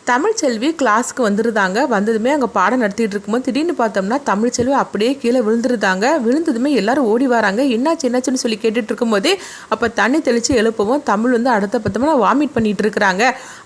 தமிழ்ச்செல்வி கிளாஸ்க்கு வந்துருந்தாங்க. வந்ததுமே அங்கே பாடம் நடத்திட்டு இருக்கும்போது திடீர்னு பார்த்தோம்னா தமிழ்ச்செல்வி அப்படியே கீழே விழுந்துருந்தாங்க. விழுந்ததுமே எல்லாரும் ஓடி வராங்க. என்னாச்சுன்னு சொல்லி கேட்டுட்டு இருக்கும்போதே அப்போ தண்ணி தெளித்து எழுப்பவும் தமிழ் வந்து அடுத்த பார்த்தோம்னா வாமிட் பண்ணிட்டு இருக்கிறாங்க.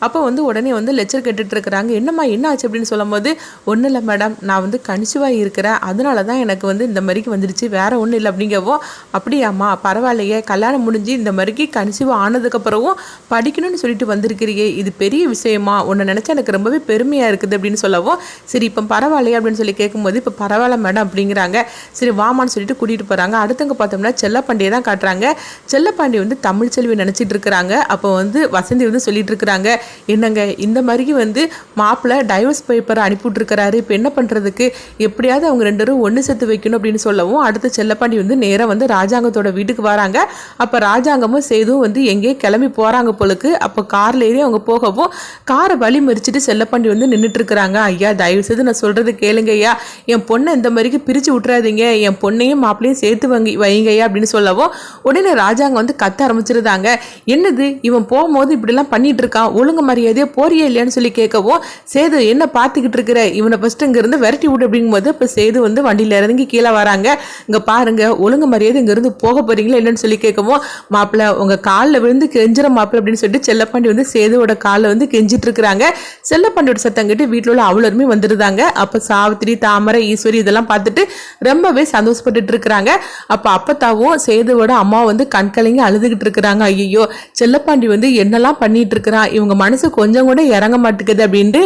அப்போ வந்து உடனே வந்து லெக்சர் கேட்டுட்டு இருக்கிறாங்க. என்னம்மா என்ன ஆச்சு அப்படின்னு சொல்லும் போது, ஒன்றும் இல்லை மேடம், நான் வந்து கன்சீவாக இருக்கிறேன், அதனால தான் எனக்கு வந்து இந்த மாதிரிக்கு வந்துடுச்சு, வேற ஒன்றும் இல்லை அப்படிங்கவும். அப்படியாம்மா, பரவாயில்லையே, கல்யாணம் முடிஞ்சு இந்த மாதிரிக்கு கன்சீவாக ஆனதுக்கப்புறமும் படிக்கணும்னு சொல்லிட்டு வந்திருக்கிறியே, இது பெரிய விஷயமா, உன்னை நினச்சா எனக்கு ரொம்பவே பெருமையாக இருக்குது அப்படின்னு சொல்லவும், சரி இப்போ பரவாயில்லையா அப்படின்னு சொல்லி கேட்கும்போது, இப்போ பரவாயில்ல மேடம் அப்படிங்கிறாங்க. சரி வாமான்னு சொல்லிட்டு கூட்டிகிட்டு போகிறாங்க. அடுத்தவங்க பார்த்தோம்னா செல்லப்பாண்டியை தான் காட்டுறாங்க. செல்லப்பாண்டி வந்து தமிழ்ச்செல்வி நினச்சிட்டு இருக்கிறாங்க. அப்போ வந்து வசந்தி வந்து சொல்லிட்டு இருக்கிறாங்க, என்னங்க இந்த மாதிரி வந்து மாப்பிள்ளை டைவர்ஸ் பேப்பரை அனுப்பிவிட்ருக்கிறாரு, இப்போ என்ன பண்ணுறதுக்கு, எப்படியாவது அவங்க ரெண்டு பேரும் ஒன்று சேர்த்து வைக்கணும் அப்படின்னு சொல்லவும், அடுத்து செல்லப்பாண்டி வந்து நேராக வந்து ராஜாங்கத்தோட வீட்டுக்கு வராங்க. அப்போ ராஜாங்கமும் சேதும் வந்து எங்கேயே கிளம்பி போகிறாங்க போலுக்கு. அப்போ காரில் ஏறி அவங்க போகவும் காரை வழி மறிச்சிட்டு செல்லப்பாண்டி வந்து நின்றுட்டு இருக்கிறாங்க. ஐயா தயவு செய்து நான் சொல்கிறது கேளுங்க ஐயா, என் பொண்ணை இந்த மாதிரிக்கு பிரித்து விட்டுறாதீங்க, என் பொண்ணையும் மாப்பிளையும் சேர்த்து வைங்க ஐயா அப்படின்னு சொல்லவும், உடனே ராஜாங்க வந்து கத்த ஆரம்பிச்சிருந்தாங்க. என்னது இவன் போகும்போது இப்படிலாம் பண்ணிட்டு இருக்கான், ஒழுங்கு மரியாதையே போறியே இல்லையான்னு சொல்லி கேட்கவும், சேது என்ன பார்த்துக்கிட்டு இருக்கிற, இவனை ஃபர்ஸ்ட் இங்கேருந்து விரட்டி விட்டு அப்படிங்கும்போது இப்போ சேது வந்து வண்டியில் இறங்கி கீழே வராங்க. இங்கே பாருங்க, ஒழுங்கு மரியாதை இங்கேருந்து போக போறீங்களா இல்லைன்னு சொல்லி கேட்கவும், மாப்பிள்ளை உங்கள் காலில் விழுந்து கெஞ்சிற மாப்பிள்ளை அப்படின்னு சொல்லிட்டு செல்லப்பாண்டி வந்து சேதுவோட காலில் வந்து கெஞ்சிட்டு இருக்கிறாங்க. செல்லப்பாண்டியோட சத்தம் கேட்டு வீட்டில் உள்ள அவ்வளோருமே வந்துருந்தாங்க. அப்போ சாவித்திரி, தாமரை, ஈஸ்வரி இதெல்லாம் பார்த்துட்டு ரொம்பவே சந்தோஷப்பட்டுட்டு இருக்கிறாங்க. அப்போ அப்பத்தாவும் சேதுவோட அம்மா வந்து கண்கலங்கி அழுதுகிட்டு இருக்கிறாங்க. ஐயோ செல்லப்பாண்டி வந்து என்னெல்லாம் பண்ணிட்டு இருக்கிறான், இவங்க மனசு கொஞ்சம் கூட இறங்க மாட்டேங்குது அப்படின்ட்டு.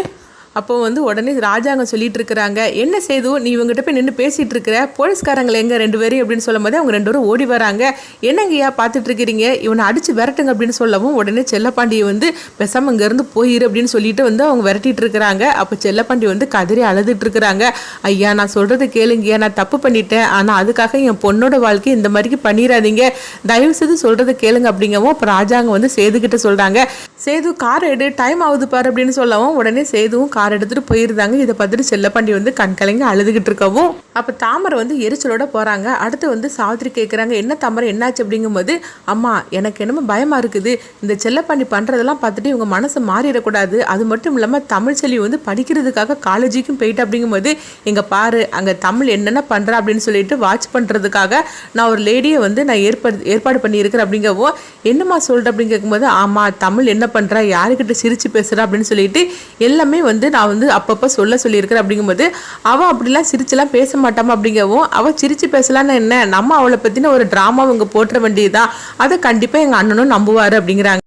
அப்போ வந்து உடனே ராஜாங்க சொல்லிட்டு இருக்கிறாங்க, என்ன சேது நீ இவங்ககிட்ட போய் நின்று பேசிட்டு இருக்கிற, போலீஸ்காரங்களை எங்க ரெண்டு பேரும் அப்படின்னு சொல்லும் போது அவங்க ரெண்டு பேரும் ஓடி வராங்க. என்னங்கய்யா பார்த்துட்டு இருக்கிறீங்க, இவனை அடிச்சு விரட்டுங்க அப்படின்னு சொல்லவும், உடனே செல்லப்பாண்டியை வந்து பெசாம இங்கேருந்து போயிரு அப்படின்னு சொல்லிட்டு வந்து அவங்க விரட்டிட்டு இருக்கிறாங்க. அப்போ செல்லப்பாண்டி வந்து கதறி அழுதுட்டு இருக்கிறாங்க. ஐயா நான் சொல்றது கேளுங்கய்யா, நான் தப்பு பண்ணிட்டேன், ஆனால் அதுக்காக என் பொண்ணோட வாழ்க்கை இந்த மாதிரிக்கு பண்ணிடாதீங்க, தயவு செய்து சொல்றதை கேளுங்க அப்படிங்கவும். அப்போ ராஜாங்க வந்து சேதுக்கிட்ட சொல்றாங்க, சேது கார் எடு, டைம் ஆகுது பாரு அப்படின்னு சொல்லவும், உடனே சேதுவும் கார் எடுத்துட்டு போயிருந்தாங்க. இதை பார்த்துட்டு செல்லப்பாண்டி வந்து கண்கலங்கி அழுதுகிட்டு இருக்கவும், அப்போ தாமரை வந்து எரிச்சலோட போறாங்க. அடுத்து வந்து சாவித்திரி கேட்குறாங்க, என்ன தாமரை என்னாச்சு அப்படிங்கும்போது, அம்மா எனக்கு என்னமோ பயமா இருக்குது, இந்த செல்லப்பாண்டி பண்றதெல்லாம் பார்த்துட்டு இவங்க மனசு மாறிடக்கூடாது, அது மட்டும் இல்லாமல் தமிழ்ச்செல்வி வந்து படிக்கிறதுக்காக காலேஜுக்கும் போயிட்டு அப்படிங்கும்போது, எங்க பாரு அங்கே தமிழ் என்னென்ன பண்றா அப்படின்னு சொல்லிட்டு வாட்ச் பண்றதுக்காக நான் ஒரு லேடியை வந்து நான் ஏற்பாடு பண்ணியிருக்கிறேன் அப்படிங்கவும், என்னம்மா சொல்ற அப்படின்னு கேட்கும்போது, ஆமா தமிழ் என்ன பண்றா, யாருக்கிட்ட சிரிச்சு பேசுறா அப்படின்னு சொல்லிட்டு எல்லாமே வந்து நான் வந்து அப்பப்போ சொல்லியிருக்கிறேன் அப்படிங்கும்போது, அவள் அப்படிலாம் சிரிச்சுலாம் பேச மாட்டாமா அப்படிங்கவும், அவள் சிரிச்சு பேசலான்னு என்ன, நம்ம அவளை பற்றின ஒரு ட்ராமா அவங்க போட்டுற வேண்டியதுதான், அதை கண்டிப்பாக எங்கள் அண்ணனும் நம்புவார் அப்படிங்கிறாங்க.